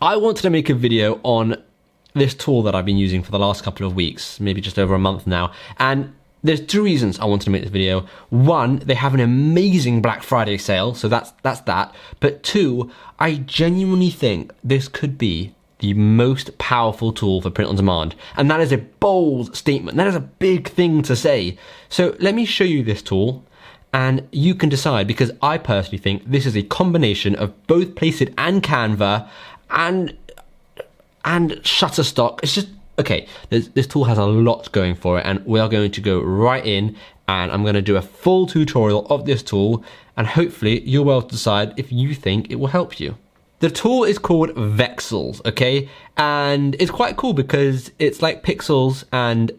I wanted to make a video on this tool that I've been using for the last couple of weeks, maybe just over a month now. And there's two reasons I wanted to make this video. One, they have an amazing Black Friday sale, so that's that. But two, I genuinely think this could be the most powerful tool for print on demand. And that is a bold statement. That is a big thing to say. So let me show you this tool and you can decide, because I personally think this is a combination of both Placeit and Canva and Shutterstock. It's just, okay, this tool has a lot going for it, and we are going to go right in and I'm going to do a full tutorial of this tool, and hopefully you'll be able to decide if you think it will help you. The tool is called Vexels, okay? And it's quite cool because it's like pixels and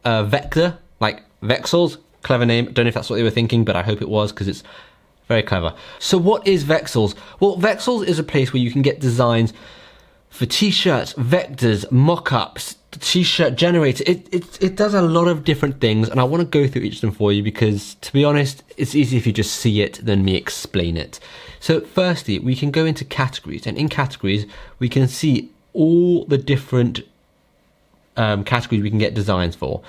vector, like Vexels. Clever name. Don't know if that's what they were thinking, but I hope it was, because it's very clever. So what is Vexels? Well, Vexels is a place where you can get designs for t-shirts, vectors, mock-ups, t-shirt generator. It does a lot of different things, and I want to go through each of them for you because, to be honest, it's easier if you just see it than me explain it. So firstly, we can go into categories, and in categories we can see all the different categories we can get designs for.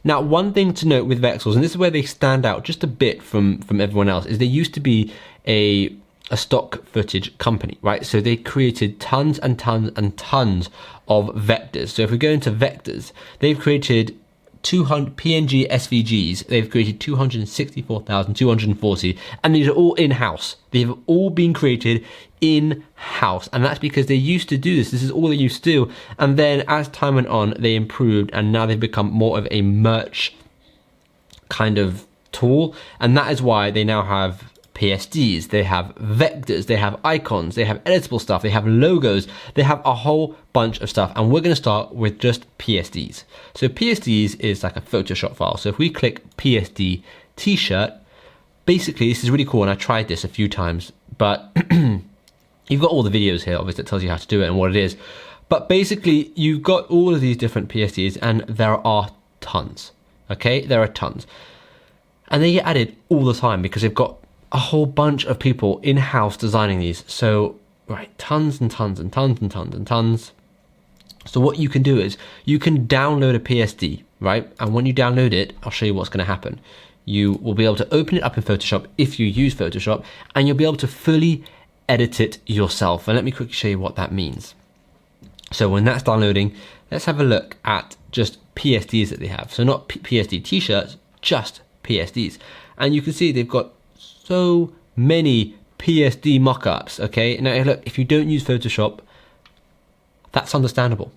Now, one thing to note with Vexels, and this is where they stand out just a bit from everyone else, is they used to be a stock footage company, right? So they created tons and tons and tons of vectors. So if we go into vectors, they've created 200 PNG SVGs. They've created 264,240, and these are all in-house. They've all been created in-house, and that's because they used to do this. This is all they used to do, and then as time went on, they improved, and now they've become more of a merch kind of tool, and that is why they now have PSDs, they have vectors, they have icons, they have editable stuff, they have logos, they have a whole bunch of stuff, and we're going to start with just PSDs. So PSDs is like a Photoshop file. So if we click PSD t-shirt, basically this is really cool, and I tried this a few times, but you've got all the videos here, obviously, that tells you how to do it and what it is. But basically, you've got all of these different PSDs, and there are tons, okay? There are tons. And they get added all the time because they've got a whole bunch of people in-house designing these. So, right, tons and tons and tons and tons and tons. So what you can do is you can download a PSD, right? And when you download it, I'll show you what's going to happen. You will be able to open it up in Photoshop if you use Photoshop, and you'll be able to fully edit it yourself. And let me quickly show you what that means. So when that's downloading, let's have a look at just PSDs that they have. So not PSD t-shirts, just PSDs. And you can see they've got so many PSD mockups, okay? Now look, if you don't use Photoshop, that's understandable.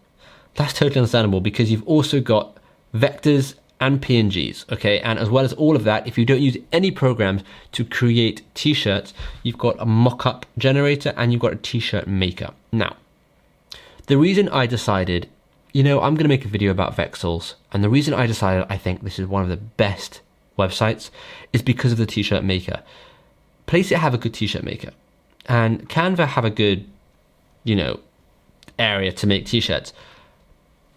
That's totally understandable, because you've also got vectors and PNGs, okay? And as well as all of that, if you don't use any programs to create t-shirts, you've got a mockup generator and you've got a t-shirt maker. Now, the reason I decided, I'm going to make a video about Vexels, and the reason I decided I think this is one of the best websites is because of the t-shirt maker. Placeit have a good t-shirt maker, and Canva have a good, area to make t-shirts.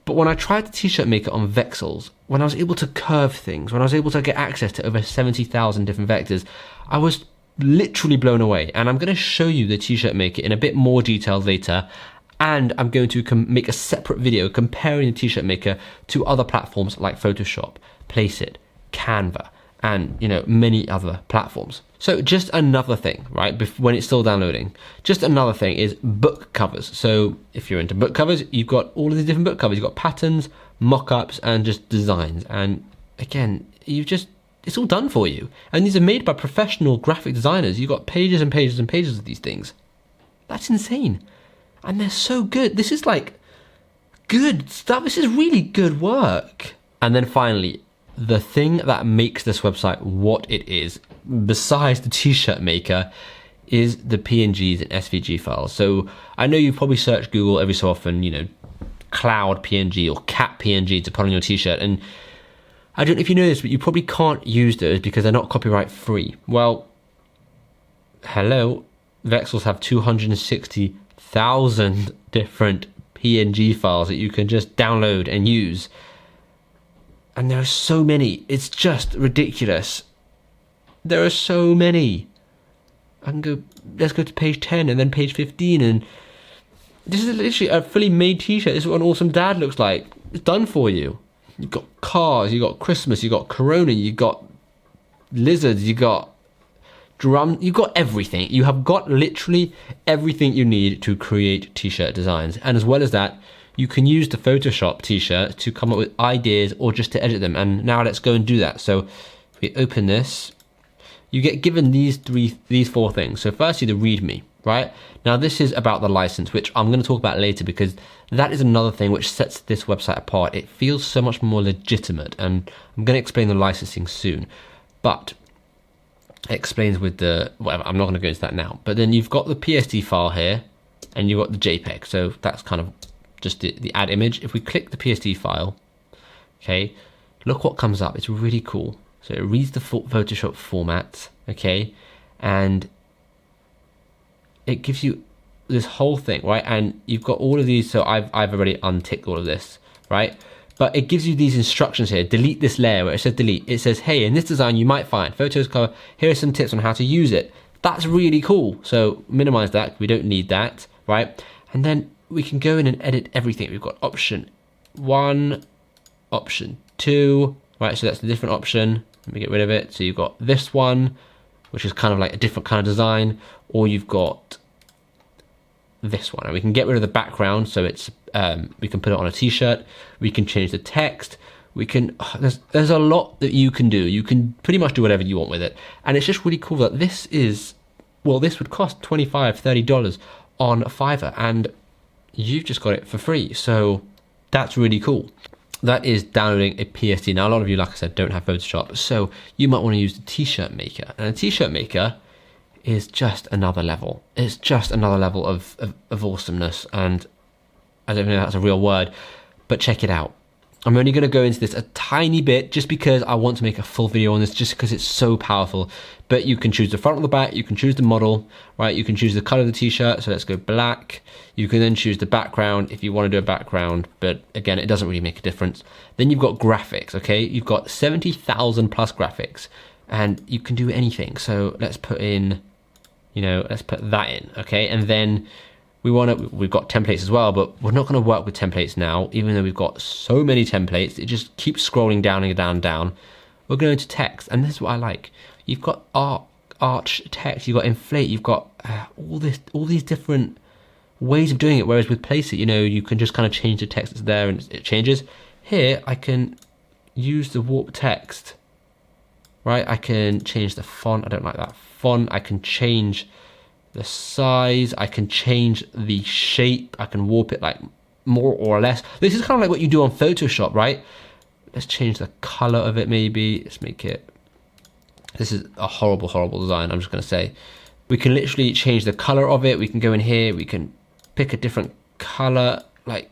But when I tried the t-shirt maker on Vexels, when I was able to curve things, when I was able to get access to over 70,000 different vectors, I was literally blown away. And I'm going to show you the t-shirt maker in a bit more detail later, and I'm going to make a separate video comparing the t-shirt maker to other platforms like Photoshop, Placeit, Canva, and many other platforms. So just another thing, right, when it's still downloading, just another thing is book covers. So if you're into book covers, you've got all of these different book covers. You've got patterns, mock-ups, and just designs. And again, it's all done for you. And these are made by professional graphic designers. You've got pages and pages and pages of these things. That's insane. And they're so good. This is like good stuff. This is really good work. And then finally, the thing that makes this website what it is, besides the t-shirt maker, is the PNGs and SVG files. So I know you've probably searched Google every so often, cloud PNG or cat PNG to put on your t-shirt. And I don't know if you know this, but you probably can't use those because they're not copyright free. Well, hello, Vexels have 260,000 different PNG files that you can just download and use. And there are so many, it's just ridiculous. There are so many. Let's go to page 10 and then page 15, and this is literally a fully made t-shirt. This is what an awesome dad looks like. It's done for you. You've got cars, you've got Christmas, you've got Corona, you've got lizards, you've got drum, you've got everything. You have got literally everything you need to create t-shirt designs. And as well as that, you can use the Photoshop t-shirt to come up with ideas or just to edit them. And now let's go and do that. So if we open this, you get given these four things. So firstly, the README, right? Now this is about the license, which I'm going to talk about later because that is another thing which sets this website apart. It feels so much more legitimate, and I'm going to explain the licensing soon. But it explains with the, whatever, I'm not going to go into that now. But then you've got the PSD file here, and you've got the JPEG. So that's kind of just the add image. If we click the PSD file, okay, look what comes up. It's really cool. So it reads the Photoshop format, okay, and it gives you this whole thing, right? And you've got all of these. So I've already unticked all of this, right? But it gives you these instructions here. Delete this layer where it says delete. It says, hey, in this design you might find photos cover. Here are some tips on how to use it. That's really cool. So minimize that. We don't need that, right? And then we can go in and edit everything. We've got option 1, option 2, right? So that's the different option. Let me get rid of it. So you've got this one, which is kind of like a different kind of design, or you've got this one. And we can get rid of the background, so it's we can put it on a t-shirt. We can change the text. We can there's a lot that you can do. You can pretty much do whatever you want with it, and it's just really cool that this is, well, this would cost $25-30 on Fiverr, and you've just got it for free. So that's really cool. That is downloading a PSD. Now, a lot of you, like I said, don't have Photoshop, so you might want to use the t-shirt maker. And a t-shirt maker is just another level. It's just another level of awesomeness. And I don't know if that's a real word, but check it out. I'm only going to go into this a tiny bit just because I want to make a full video on this, just because it's so powerful. But you can choose the front or the back, you can choose the model, right? You can choose the color of the t-shirt, so let's go black. You can then choose the background if you want to do a background, but again, it doesn't really make a difference. Then you've got graphics, okay? You've got 70,000 plus graphics, and you can do anything. So let's put in, let's put that in, okay? And then we've got templates as well, but we're not going to work with templates now, even though we've got so many templates. It just keeps scrolling down and down and down. We're going to text, and this is what I like. You've got arch text, you've got inflate, you've got all these different ways of doing it. Whereas with place it, you can just kind of change the text that's there and it changes. Here, I can use the warp text, right? I can change the font. I don't like that font. I can change the size, I can change the shape, I can warp it like more or less. This is kind of like what you do on Photoshop, right? Let's change the color of it maybe. Let's make it, this is a horrible design, I'm just going to say. We can literally change the color of it. We can go in here, we can pick a different color, like,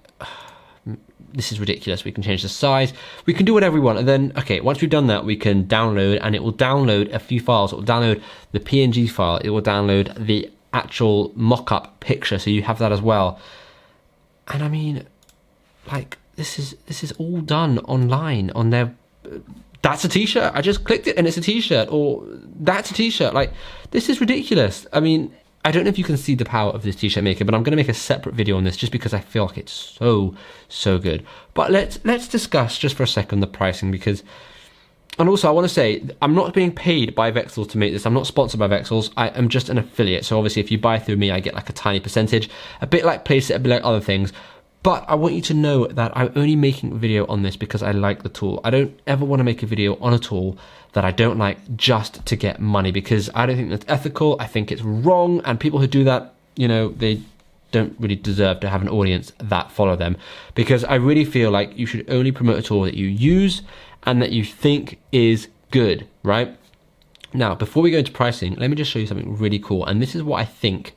this is ridiculous. We can change the size, we can do whatever we want. And then, okay, once we've done that, we can download, and it will download a few files. It will download the PNG file, it will download the actual mock-up picture, so you have that as well. And I mean, like, this is all done online on their, that's a t-shirt, I just clicked it and it's a t-shirt, or that's a t-shirt. Like, this is ridiculous. I mean, I don't know if you can see the power of this t-shirt maker, but I'm going to make a separate video on this just because I feel like it's so good. But let's discuss just for a second the pricing, because, and also I want to say, I'm not being paid by Vexels to make this. I'm not sponsored by Vexels. I am just an affiliate. So obviously if you buy through me, I get like a tiny percentage, a bit like Placeit, a bit like other things. But I want you to know that I'm only making a video on this because I like the tool. I don't ever want to make a video on a tool that I don't like just to get money, because I don't think that's ethical. I think it's wrong, and people who do that, they don't really deserve to have an audience that follow them, because I really feel like you should only promote a tool that you use and that you think is good, right? Now, before we go into pricing, let me just show you something really cool, and this is what I think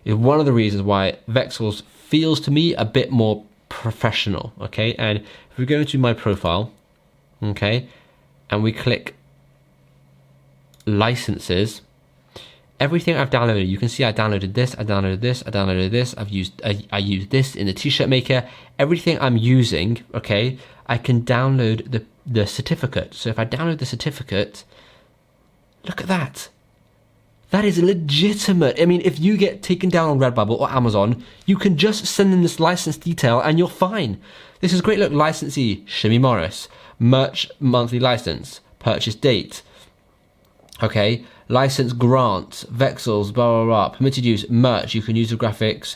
is one of the reasons why Vexels feels to me a bit more professional, okay? And if we go into my profile, okay, and we click licenses, everything I've downloaded, you can see I downloaded this, I downloaded this, I downloaded this, I used this in the t-shirt maker. Everything I'm using, okay, I can download the certificate. So if I download the certificate, look at that. That is legitimate. I mean, if you get taken down on Redbubble or Amazon, you can just send them this license detail and you're fine. This is great. Look, licensee, Shimmy Morris, merch monthly license, purchase date. Okay, license grant, Vexels, blah, blah, blah, permitted use, merch. You can use the graphics,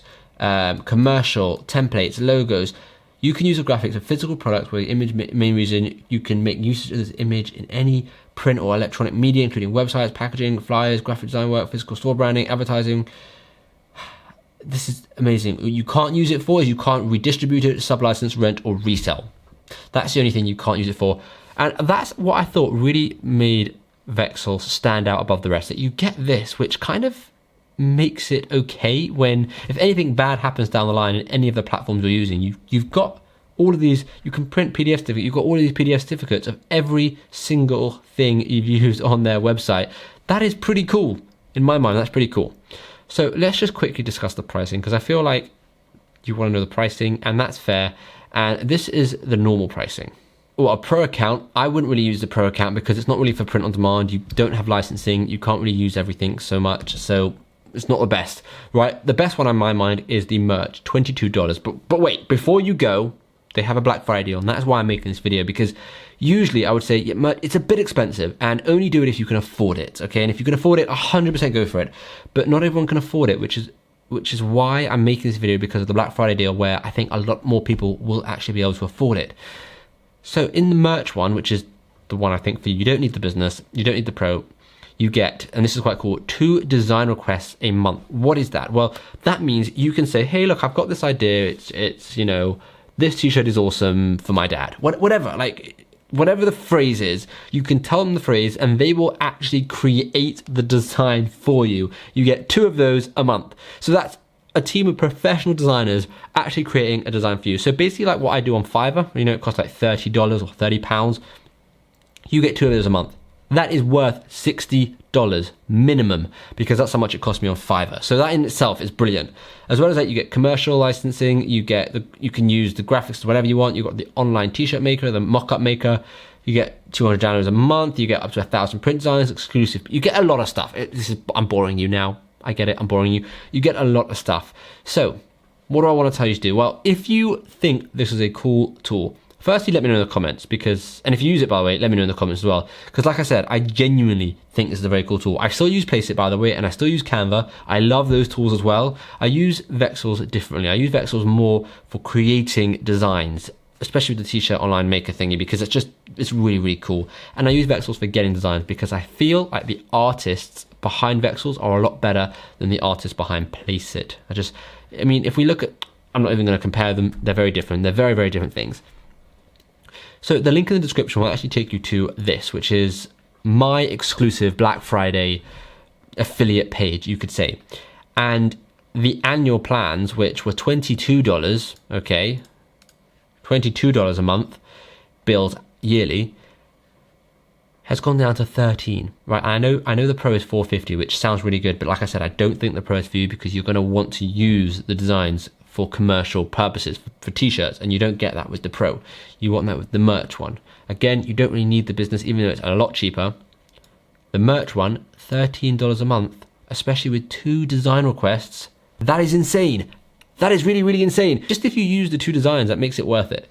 commercial, templates, logos. You can use the graphics of physical products where the image main reason you can make use of this image in any print or electronic media, including websites, packaging, flyers, graphic design work, physical store branding, advertising. This is amazing. You can't use it for is you can't redistribute it, sublicense, rent, or resell. That's the only thing you can't use it for. And that's what I thought really made Vexels stand out above the rest. That you get this, which kind of makes it okay when, if anything bad happens down the line in any of the platforms you're using, you've got all of these, you can print PDF certificates, you've got all of these PDF certificates of every single thing you've used on their website. That is pretty cool. In my mind, that's pretty cool. So let's just quickly discuss the pricing, because I feel like you want to know the pricing, and that's fair. And this is the normal pricing. Well, a pro account, I wouldn't really use the pro account because it's not really for print on demand. You don't have licensing, you can't really use everything so much. So it's not the best, right? The best one on my mind is the merch, $22. But wait, before you go, they have a Black Friday deal, and that's why I'm making this video, because usually I would say it's a bit expensive, and only do it if you can afford it, okay? And if you can afford it, 100% go for it. But not everyone can afford it, which is why I'm making this video, because of the Black Friday deal, where I think a lot more people will actually be able to afford it. So in the merch one, which is the one I think for you, you don't need the business, you don't need the pro, you get, and this is quite cool, 2 design requests a month. What is that? Well, that means you can say, hey, look, I've got this idea. It's you know, this t-shirt is awesome for my dad. Whatever, like, whatever the phrase is, you can tell them the phrase and they will actually create the design for you. You get 2 of those a month. So that's a team of professional designers actually creating a design for you. So basically like what I do on Fiverr, you know, it costs like $30 or £30. You get 2 of those a month. That is worth $60 minimum, because that's how much it cost me on Fiverr. So that in itself is brilliant. As well as that, you get commercial licensing, you can use the graphics to whatever you want. You've got the online t-shirt maker, the mock-up maker. You get $200 a month. You get up to 1,000 print designs, exclusive. You get a lot of stuff. I'm boring you now. I get it. I'm boring you. You get a lot of stuff. So what do I want to tell you to do? Well, if you think this is a cool tool, firstly, let me know in the comments, and if you use it, by the way, let me know in the comments as well. Because like I said, I genuinely think this is a very cool tool. I still use Placeit, by the way, and I still use Canva. I love those tools as well. I use Vexels differently. I use Vexels more for creating designs, especially with the t-shirt online maker thingy, because it's really, really cool. And I use Vexels for getting designs because I feel like the artists behind Vexels are a lot better than the artists behind Placeit. I mean, if we look at, I'm not even going to compare them. They're very different. They're very, very different things. So the link in the description will actually take you to this, which is my exclusive Black Friday affiliate page, you could say. And the annual plans, which were $22, okay, $22 a month, billed yearly, has gone down to $13, right? I know the Pro is $450, which sounds really good, but like I said, I don't think the Pro is for you, because you're going to want to use the designs for commercial purposes, for t-shirts, and you don't get that with the Pro. You want that with the merch one. Again, you don't really need the business, even though it's a lot cheaper. The merch one, $13 a month, especially with 2 design requests. That is insane. That is really, really insane. Just if you use the 2 designs, that makes it worth it.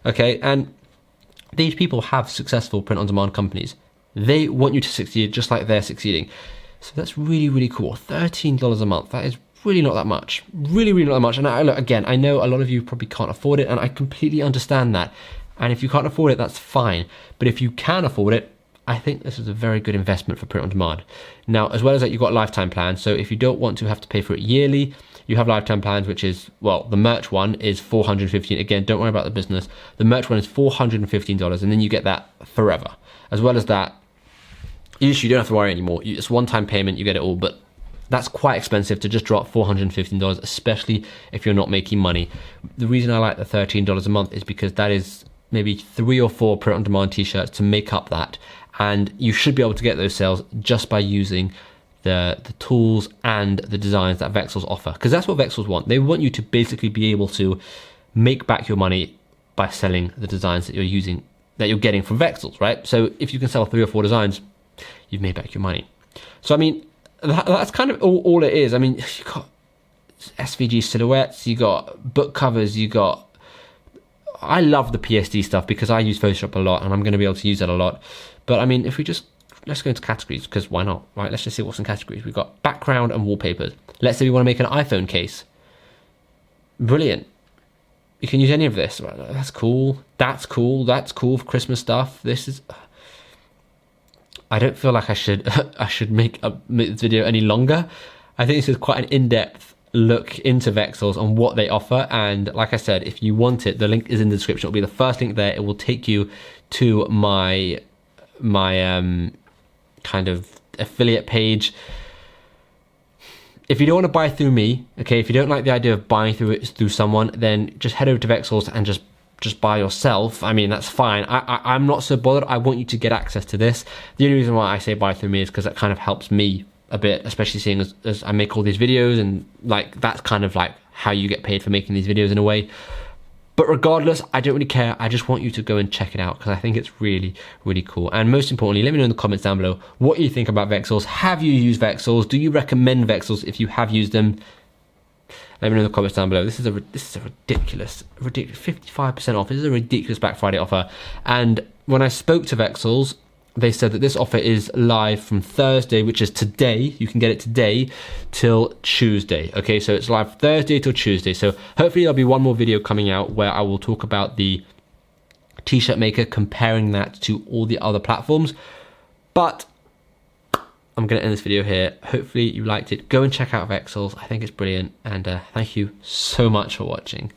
Okay, and these people have successful print-on-demand companies. They want you to succeed just like they're succeeding. So that's really, really cool. $13 a month. That is really not that much. Really, really not that much. And again, I know a lot of you probably can't afford it, and I completely understand that. And if you can't afford it, that's fine. But if you can afford it, I think this is a very good investment for print on demand. Now, as well as that, you've got lifetime plans. So if you don't want to have to pay for it yearly, you have lifetime plans, which is, well, the merch one is $415. Again, don't worry about the business. The merch one is $415, and then you get that forever. As well as that, usually you don't have to worry anymore. It's one-time payment, you get it all, but that's quite expensive to just drop $415, especially if you're not making money. The reason I like the $13 a month is because that is maybe 3 or 4 print-on-demand t-shirts to make up that, and you should be able to get those sales just by using the tools and the designs that Vexels offer, because that's what Vexels want. They want you to basically be able to make back your money by selling the designs that you're getting from Vexels, right? So if you can sell 3 or 4 designs, you've made back your money. So I mean, that's kind of all it is. I mean, you got SVG silhouettes, you got book covers, you got. I love the PSD stuff because I use Photoshop a lot, and I'm going to be able to use that a lot. But I mean, if we just let's go into categories, because why not? Right, let's just see what's in categories. We've got background and wallpapers. Let's say we want to make an iPhone case. Brilliant. You can use any of this. Right, that's cool. That's cool. That's cool for Christmas stuff. This is. I don't feel like I should make this video any longer. I think this is quite an in-depth look into Vexels and what they offer. And like I said, if you want it, the link is in the description. It'll be the first link there. It will take you to my kind of affiliate page. If you don't want to buy through me, okay, if you don't like the idea of buying through someone, then just head over to Vexels and just buy yourself. I mean, that's fine. I'm not so bothered. I want you to get access to this. The only reason why I say buy through me is because that kind of helps me a bit, especially seeing as I make all these videos, and like that's kind of like how you get paid for making these videos in a way. But regardless, I don't really care. I just want you to go and check it out because I think it's really, really cool. And most importantly, let me know in the comments down below what you think about Vexels. Have you used Vexels? Do you recommend Vexels if you have used them? Let me know in the comments down below. This is a ridiculous 55% off. This is a ridiculous Black Friday offer. And when I spoke to Vexels, they said that this offer is live from Thursday, which is today. You can get it today till Tuesday. Okay, so it's live Thursday till Tuesday. So hopefully there'll be one more video coming out where I will talk about the t-shirt maker, comparing that to all the other platforms. But I'm going to end this video here. Hopefully you liked it. Go and check out Vexels. I think it's brilliant. And thank you so much for watching.